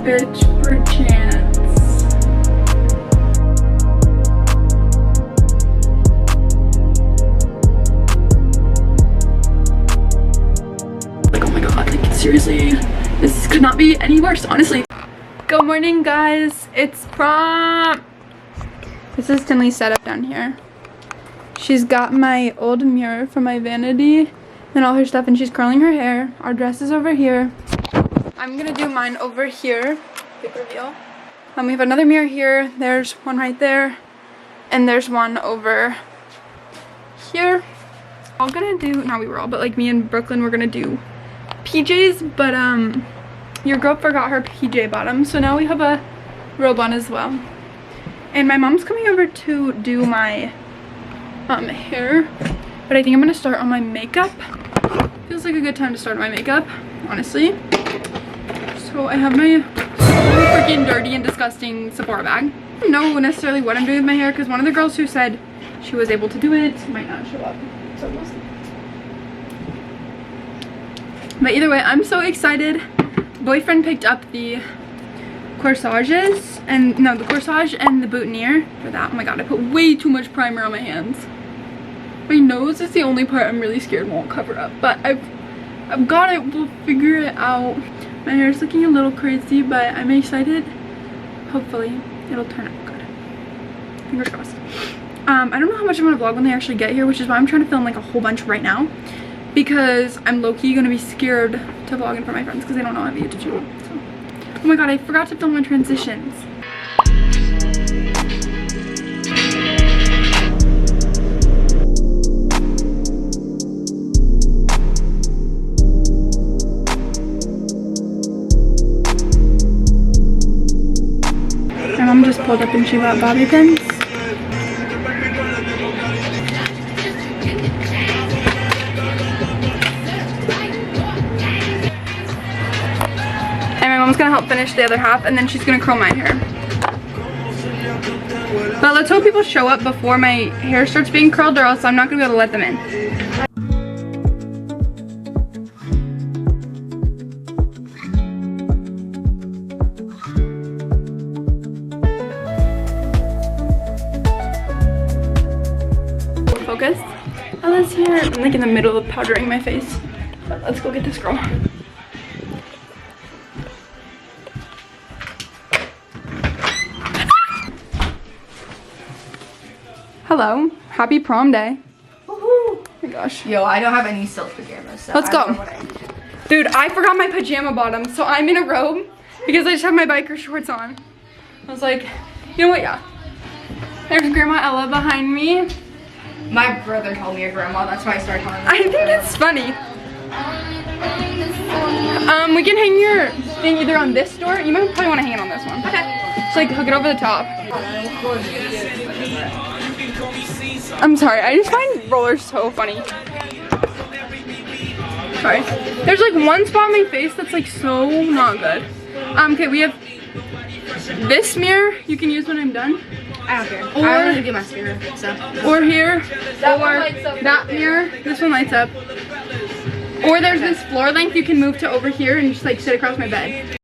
bitch perchance. Like, oh my god, like seriously, this could not be any worse, honestly. Good morning, guys. It's prom. This is Tinley's setup down here. She's got my old mirror from my vanity and all her stuff, and she's curling her hair. Our dress is over here. I'm gonna do mine over here. Big reveal. We have another mirror here. There's one right there, and there's one over here. All gonna do, not we were all, but like me and Brooklyn, we're gonna do PJs, but your girl forgot her PJ bottom, so now we have a robe on as well. And my mom's coming over to do my hair, but I think I'm gonna start on my makeup. Feels like a good time to start my makeup, honestly. So I have my freaking dirty and disgusting Sephora bag. I don't know necessarily what I'm doing with my hair because one of the girls who said she was able to do it might not show up, so we'll see. But either way, I'm so excited. Boyfriend picked up the corsages and the corsage and the boutonniere for that. Oh my god, I put way too much primer on my hands. My nose is the only part I'm really scared won't cover up, but I've got it. We'll figure it out. My hair is looking a little crazy, but I'm excited. Hopefully it'll turn out good. Fingers crossed. I don't know how much I'm gonna vlog when they actually get here, which is why I'm trying to film like a whole bunch right now, because I'm low-key gonna be scared to vlog in front of my friends because they don't know I have a YouTube channel. So. Oh my god, I forgot to film my transitions. My mom just pulled up and she bought bobby pins. And my mom's gonna help finish the other half, and then she's gonna curl my hair. But let's hope people show up before my hair starts being curled, or else I'm not gonna be able to let them in. Focus. Ella's here. I'm like in the middle of powdering my face. But let's go get this girl. Hello. Happy prom day. Woohoo. Oh my gosh. Yo, I don't have any silk pajamas. So let's go. Dude, I forgot my pajama bottoms, so I'm in a robe because I just have my biker shorts on. I was like, you know what? Yeah. There's Grandma Ella behind me. My brother told me your grandma, that's why I started calling her. I think it's funny. We can hang your thing either on this door. You might probably want to hang it on this one. Okay. Just like hook it over the top. I'm sorry, I just find rollers so funny. Sorry. There's like one spot on my face that's like so not good. Okay, we have this mirror you can use when I'm done. I don't care. I don't really do mascara, so. Or here, or that mirror. This one lights up. Or there's this floor length you can move to over here and just like sit across my bed.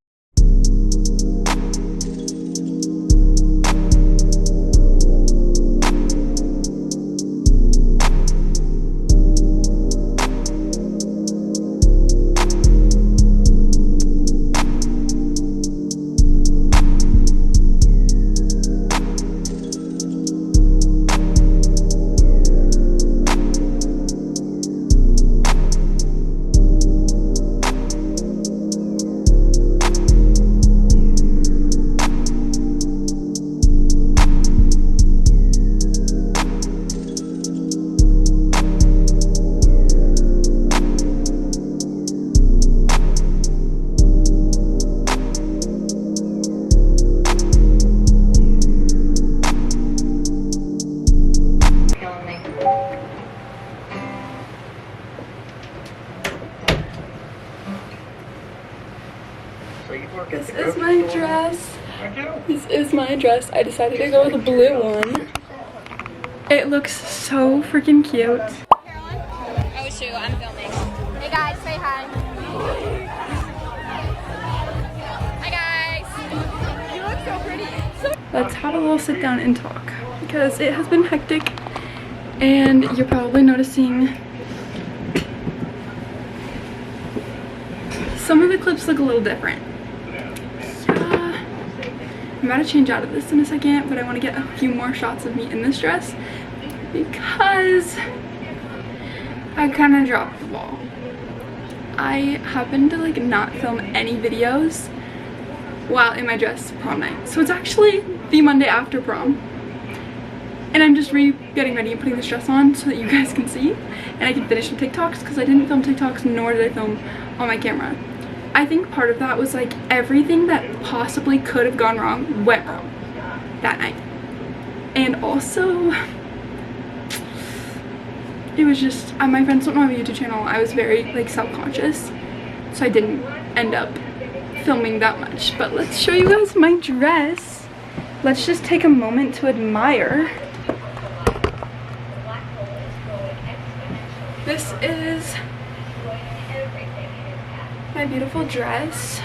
This is my dress. This is my dress. I decided to go with the blue one. It looks so freaking cute. Oh shoot, I'm filming. Hey guys, say hi. Hi guys. let's have a little sit down and talk because it has been hectic and you're probably noticing some of the clips look a little different. Yeah, I'm about to change out of this in a second, but I want to get a few more shots of me in this dress because I kind of dropped the ball. I happened to like not film any videos while in my dress prom night. So it's actually the Monday after prom. And I'm just getting ready and putting this dress on so that you guys can see. And I can finish some TikToks because I didn't film TikToks nor did I film on my camera. I think part of that was like everything that possibly could have gone wrong went wrong that night. And also, it was just, my friends don't know I have a YouTube channel. I was very like self-conscious. So I didn't end up filming that much. But let's show you guys my dress. Let's just take a moment to admire. This is my beautiful dress.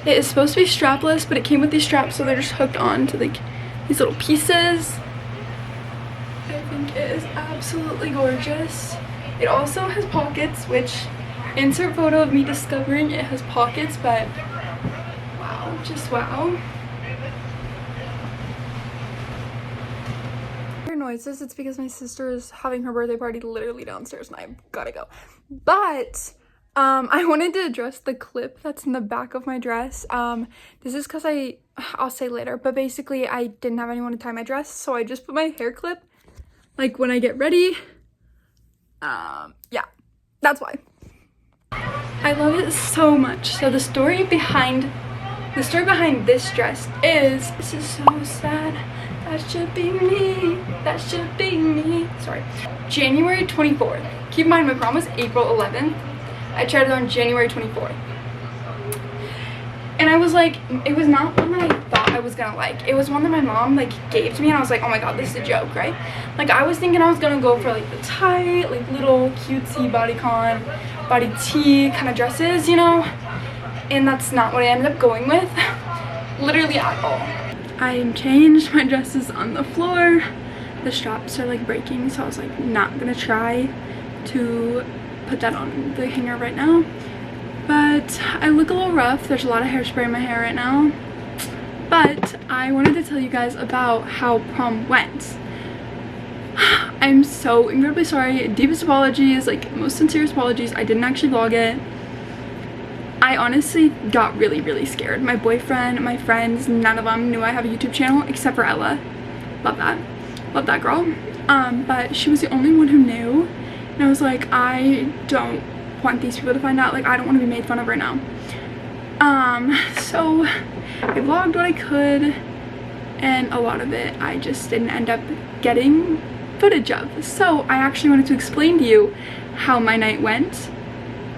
It is supposed to be strapless, but it came with these straps, so they're just hooked on to like these little pieces. I think it is absolutely gorgeous. It also has pockets, which insert photo of me discovering it has pockets, but wow, just wow. Noises, it's because my sister is having her birthday party literally downstairs and I've gotta go. But I wanted to address the clip that's in the back of my dress. This is because I'll say later, but basically I didn't have anyone to tie my dress, so I just put my hair clip like when I get ready. Yeah, that's why. I love it so much. So the story behind this dress is, this is so sad. That should be me, that should be me. Sorry. January 24th. Keep in mind my prom was April 11th. I tried it on January 24th. And I was like, it was not one that I thought I was gonna like. It was one that my mom like gave to me and I was like, oh my god, this is a joke, right? Like I was thinking I was gonna go for like the tight, like little cutesy bodycon, body tee kind of dresses, you know? And that's not what I ended up going with. Literally at all. I changed my dresses on the floor. The straps are like breaking, so I was like not gonna try to put that on the hanger right now. But I look a little rough. There's a lot of hairspray in my hair right now. But I wanted to tell you guys about how prom went. I'm so incredibly sorry. Deepest apologies, like most sincerest apologies. I didn't actually vlog it. I honestly got really scared. My boyfriend, my friends, none of them knew I have a YouTube channel except for Ella. Love that girl. But she was the only one who knew, and I was like, I don't want these people to find out. Like I don't want to be made fun of right now. So I vlogged what I could, and a lot of it I just didn't end up getting footage of. So I actually wanted to explain to you how my night went,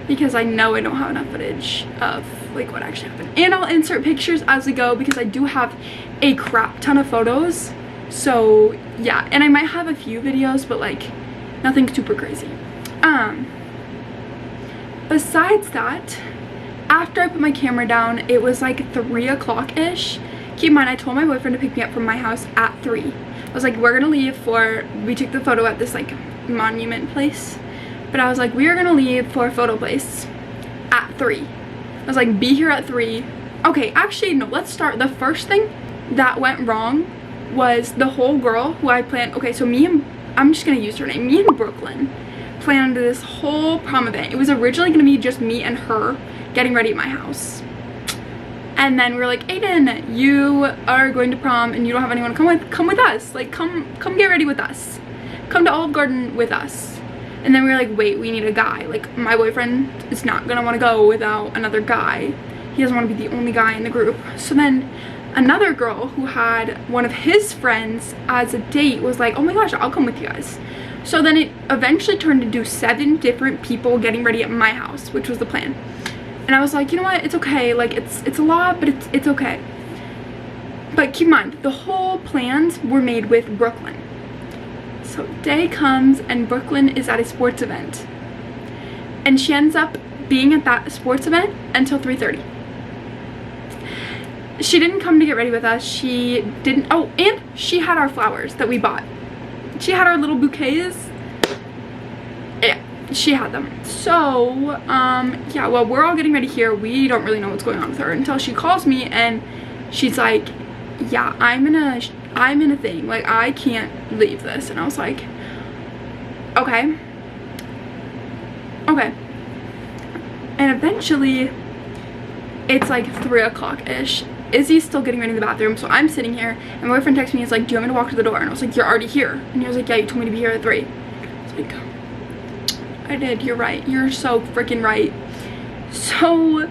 because I know I don't have enough footage of like what actually happened. And I'll insert pictures as we go because I do have a crap ton of photos. So yeah, and I might have a few videos, but like nothing super crazy. Besides that, after I put my camera down, it was like 3 o'clock-ish. Keep in mind, I told my boyfriend to pick me up from my house at 3. I was like, we're gonna leave we took the photo at this like monument place. But I was like, we are gonna leave for a photo place at 3. I was like, be here at 3. Okay, actually, no, let's start. The first thing that went wrong was the whole girl who I planned. Okay, so I'm just gonna use her name. Me and Brooklyn planned this whole prom event. It was originally gonna be just me and her getting ready at my house. And then we were like, Aiden, you are going to prom and you don't have anyone to come with us. Like, come get ready with us. Come to Olive Garden with us. And then we were like, wait, we need a guy. Like, my boyfriend is not gonna wanna go without another guy. He doesn't wanna be the only guy in the group. So then another girl who had one of his friends as a date was like, oh my gosh, I'll come with you guys. So then it eventually turned into 7 different people getting ready at my house, which was the plan. And I was like, you know what, it's okay. Like, it's a lot, but it's okay. But keep in mind, the whole plans were made with Brooklyn. So day comes and Brooklyn is at a sports event. And she ends up being at that sports event until 3:30. she didn't come to get ready with us. She didn't. Oh, and she had our flowers that we bought. She had our little bouquets. Yeah, she had them. So yeah, well, we're all getting ready here. We don't really know what's going on with her until she calls me and she's like, yeah, I'm in a thing, like I can't leave this. And I was like, okay. And eventually it's like 3 o'clock ish. Izzy's still getting ready in the bathroom, so I'm sitting here and my boyfriend texts me. He's like, do you want me to walk to the door? And I was like, you're already here. And he was like, yeah, you told me to be here at 3. I was like, I did, you're right, you're so freaking right. So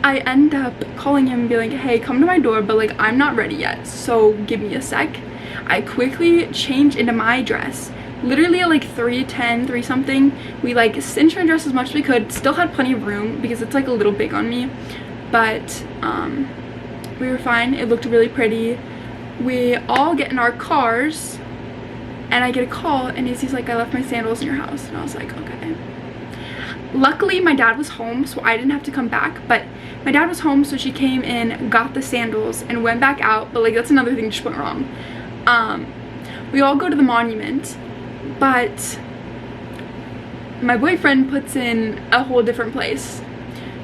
I end up calling him and be like, hey, come to my door, but like I'm not ready yet, so give me a sec. I quickly change into my dress, literally at like 3:10, 3 something. We like cinched my dress as much as we could, still had plenty of room because it's like a little big on me, but we were fine. It looked really pretty. We all get in our cars and I get a call and Izzy's like, I left my sandals in your house. And I was like, okay. Luckily my dad was home, so I didn't have to come back, but my dad was home, so she came in, got the sandals and went back out. But like that's another thing that just went wrong. We all go to the monument, but my boyfriend puts in a whole different place.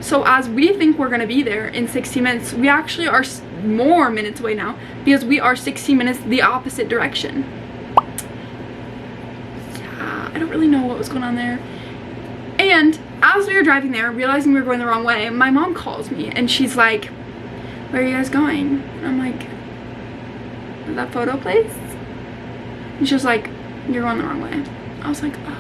So as we think we're gonna be there in 60 minutes, we actually are more minutes away now because we are 60 minutes the opposite direction. Yeah, I don't really know what was going on there. And as we were driving there, realizing we were going the wrong way, my mom calls me and she's like, where are you guys going? And I'm like, that photo place? And she was like, you're going the wrong way. I was like, oh.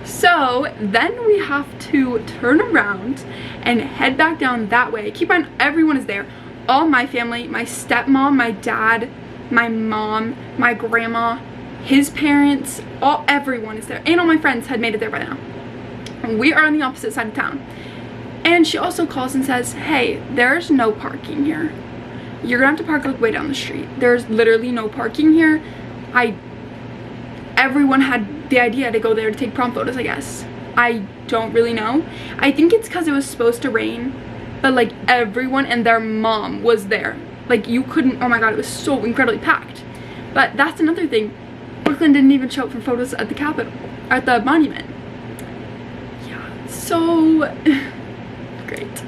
So then we have to turn around and head back down that way. Keep in mind, everyone is there. All my family, my stepmom, my dad, my mom, my grandma, his parents, everyone is there. And all my friends had made it there by now. And we are on the opposite side of town. And she also calls and says, hey, there's no parking here. You're gonna have to park like way down the street. There's literally no parking here. Everyone had the idea to go there to take prom photos, I guess. I don't really know. I think it's because it was supposed to rain, but like everyone and their mom was there. Like you couldn't, oh my god, it was so incredibly packed. But that's another thing. Brooklyn didn't even show up for photos at the Capitol, at the monument. Yeah, so great.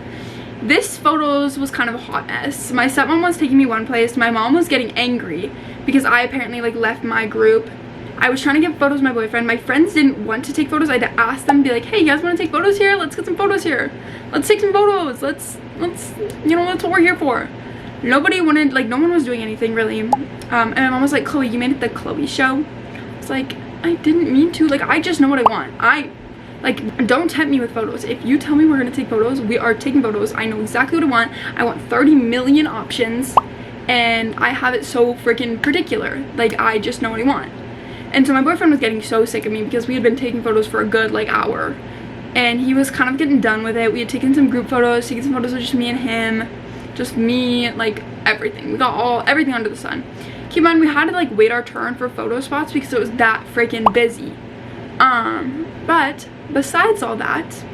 This photos was kind of a hot mess. My stepmom was taking me one place. My mom was getting angry because I apparently like left my group. I was trying to get photos of my boyfriend. My friends didn't want to take photos. I had to ask them, be like, hey, you guys want to take photos here? Let's get some photos here. Let's take some photos. Let's, you know, that's what we're here for. Nobody wanted, like, no one was doing anything really. And my mom was like, Chloe, you made it the Chloe show. It's like, I didn't mean to. Like, I just know what I want. Like, don't tempt me with photos. If you tell me we're gonna take photos, we are taking photos. I know exactly what I want. I want 30 million options, and I have it so freaking particular. Like, I just know what I want. And so my boyfriend was getting so sick of me because we had been taking photos for a good like hour, and he was kind of getting done with it. We had taken some group photos, taken some photos of just me and him, just me, like everything. We got everything under the sun. Keep in mind, we had to like wait our turn for photo spots because it was that freaking busy. But besides all that,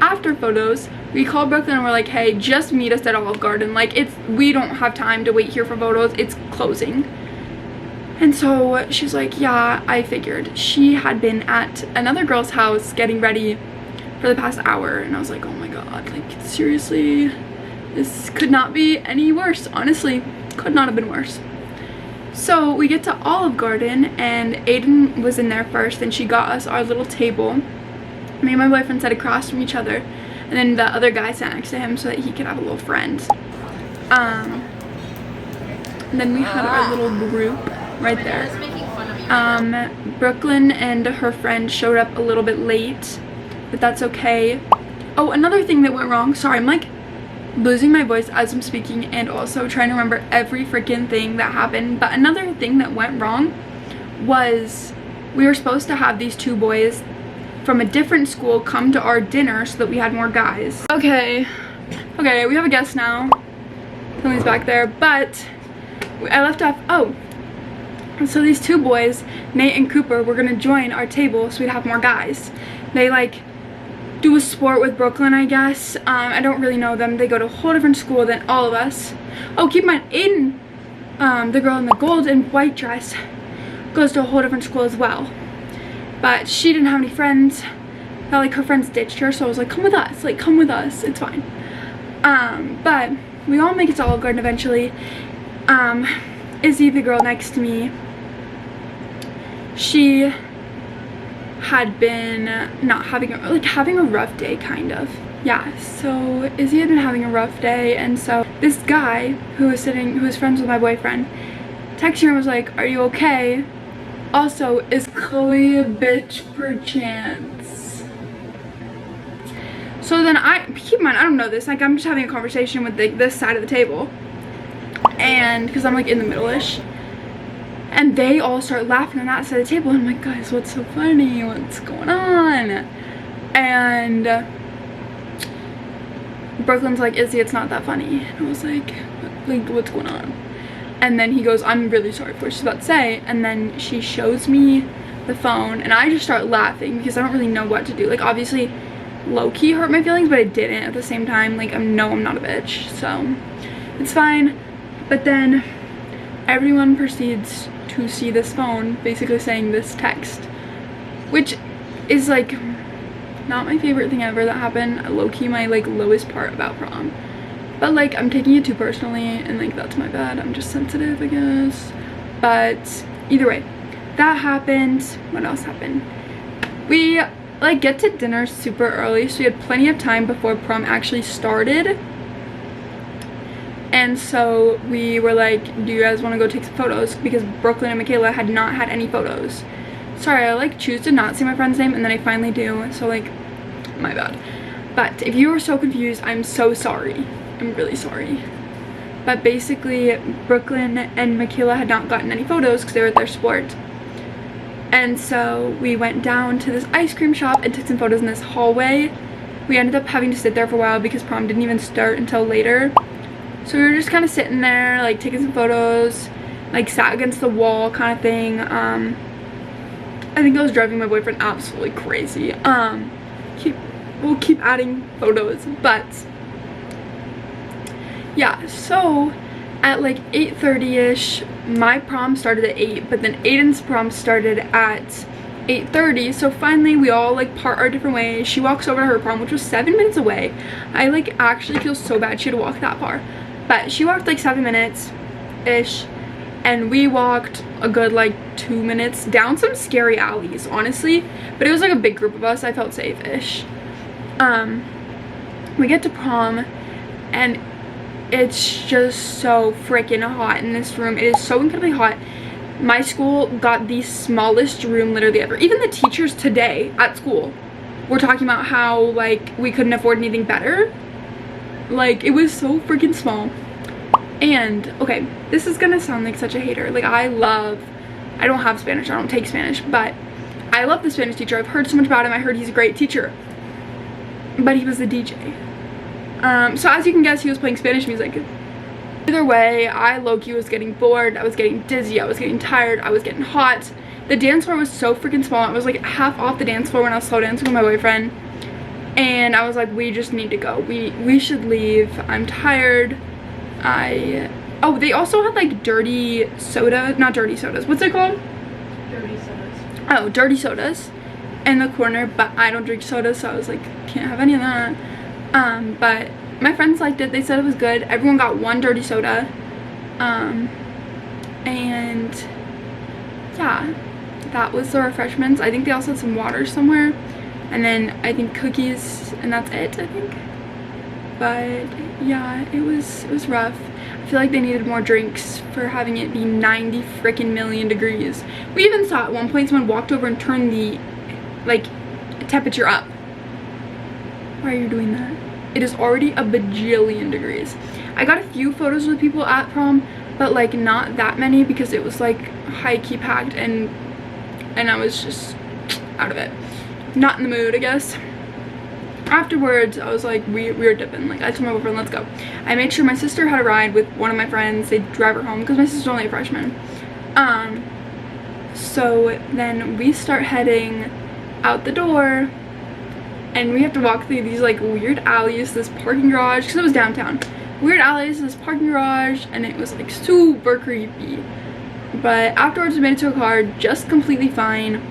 after photos, we called Brooklyn and we're like, hey, just meet us at Olive Garden. Like, we don't have time to wait here for photos. It's closing. And so she's like, yeah, I figured. She had been at another girl's house getting ready for the past hour. And I was like, oh my god, like, seriously, this could not be any worse. Honestly, could not have been worse. So we get to Olive Garden and Aiden was in there first, and she got us our little table. Me and my boyfriend sat across from each other, and then the other guy sat next to him so that he could have a little friend. And then we had our little group right there. Brooklyn and her friend showed up a little bit late, but that's okay. Oh, another thing that went wrong. Sorry, I'm like losing my voice as I'm speaking and also trying to remember every freaking thing that happened. But another thing that went wrong was we were supposed to have these 2 boys from a different school come to our dinner so that we had more guys. Okay, we have a guest now. Somebody's back there, but I left off. Oh, so these 2 boys, Nate and Cooper, were gonna join our table so we'd have more guys. They like do a sport with Brooklyn, I guess. I don't really know them. They go to a whole different school than all of us. Oh, keep in mind, Aiden, the girl in the gold and white dress, goes to a whole different school as well. But she didn't have any friends. Not like her friends ditched her, so I was like, come with us. Like, come with us. It's fine. But we all make it to Olive Garden eventually. Izzy, the girl next to me, she had been having a rough day, kind of. Yeah, so Izzy had been having a rough day, and so this guy who was friends with my boyfriend texted her and was like, are you okay? Also, is Chloe a bitch perchance? So then keep in mind, I don't know this, like I'm just having a conversation with this side of the table, and because I'm like in the middle-ish, and they all start laughing on that side of the table, and I'm like, guys, what's so funny? What's going on? And Brooklyn's like, Izzy, it's not that funny. And I was like, what's going on? And then he goes, I'm really sorry for what she's about to say. And then she shows me the phone, and I just start laughing because I don't really know what to do. Like, obviously, low-key hurt my feelings, but it didn't at the same time. Like, no, I'm not a bitch, so it's fine. But then everyone proceeds to see this phone basically saying this text, which is like not my favorite thing ever that happened. Low-key my like lowest part about prom, but like I'm taking it too personally, and like that's my bad. I'm just sensitive, I guess. But either way, that happened. What else happened? We like get to dinner super early, so we had plenty of time before prom actually started. And so we were like, do you guys want to go take some photos? Because Brooklyn and Michaela had not had any photos. Sorry, I like choose to not say my friend's name, and then I finally do, so like, my bad. But if you were so confused, I'm so sorry. I'm really sorry. But basically, Brooklyn and Michaela had not gotten any photos because they were at their sport. And so we went down to this ice cream shop and took some photos in this hallway. We ended up having to sit there for a while because prom didn't even start until later. So we were just kind of sitting there, like taking some photos, like sat against the wall kind of thing. I think I was driving my boyfriend absolutely crazy. We'll keep adding photos, but yeah, so at like 8:30ish, my prom started at 8, but then Aiden's prom started at 8:30. So finally we all like part our different ways. She walks over to her prom, which was 7 minutes away. I like actually feel so bad she had to walk that far, but she walked like 7 minutes ish, and we walked a good like 2 minutes down some scary alleys, honestly, but it was like a big group of us. I felt safe-ish. We get to prom, and it's just so freaking hot in this room. It is so incredibly hot. My school got the smallest room literally ever. Even the teachers today at school were talking about how like we couldn't afford anything better. Like, it was so freaking small. And okay, this is gonna sound like such a hater. Like, I don't have Spanish, I don't take Spanish, but I love the Spanish teacher. I've heard so much about him. I heard he's a great teacher, but he was the DJ. So as you can guess, he was playing Spanish music. Either way, I low-key was getting bored, I was getting dizzy, I was getting tired, I was getting hot. The dance floor was so freaking small. I was like half off the dance floor when I was slow dancing with my boyfriend, and I was like, we just need to go. We should leave. I'm tired. Oh, they also had like dirty soda, not dirty sodas. What's it called? Dirty sodas. Oh, dirty sodas in the corner, but I don't drink soda, so I was like, can't have any of that. But my friends liked it. They said it was good. Everyone got one dirty soda. And yeah, that was the refreshments. I think they also had some water somewhere, and then I think cookies, and that's it, I think. But yeah, it was rough. I feel like they needed more drinks for having it be 90 freaking million degrees. We even saw at one point someone walked over and turned the like temperature up. Why are you doing that? It is already a bajillion degrees. I got a few photos with people at prom, but like not that many because it was like high-key packed, and I was just out of it. Not in the mood, I guess. Afterwards, I was like, we were dipping. Like, I told my boyfriend, let's go. I made sure my sister had a ride with one of my friends. They'd drive her home because my sister's only a freshman. So then we start heading out the door, and we have to walk through these like weird alleys, this parking garage, because it was downtown. Weird alleys, this parking garage, and it was like super creepy. But afterwards we made it to a car just completely fine.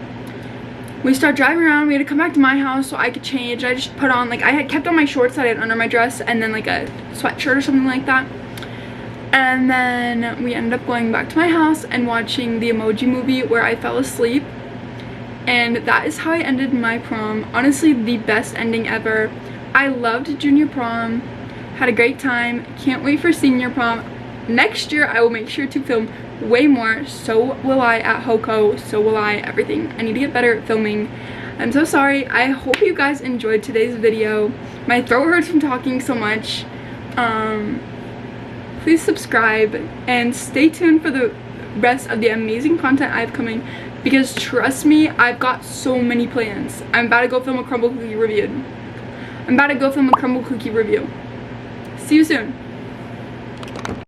We start driving around. We had to come back to my house so I could change. I just put on, like, I had kept on my shorts that I had under my dress and then like a sweatshirt or something like that. And then we ended up going back to my house and watching the Emoji Movie, where I fell asleep. And that is how I ended my prom. Honestly, the best ending ever. I loved junior prom. Had a great time. Can't wait for senior prom. Next year I will make sure to film way more. So will I at Hoko. So will I everything. I need to get better at filming. I'm so sorry. I hope you guys enjoyed today's video. My throat hurts from talking so much. Please subscribe and stay tuned for the rest of the amazing content I have coming, because trust me, I've got so many plans. I'm about to go film a crumble cookie review. See you soon.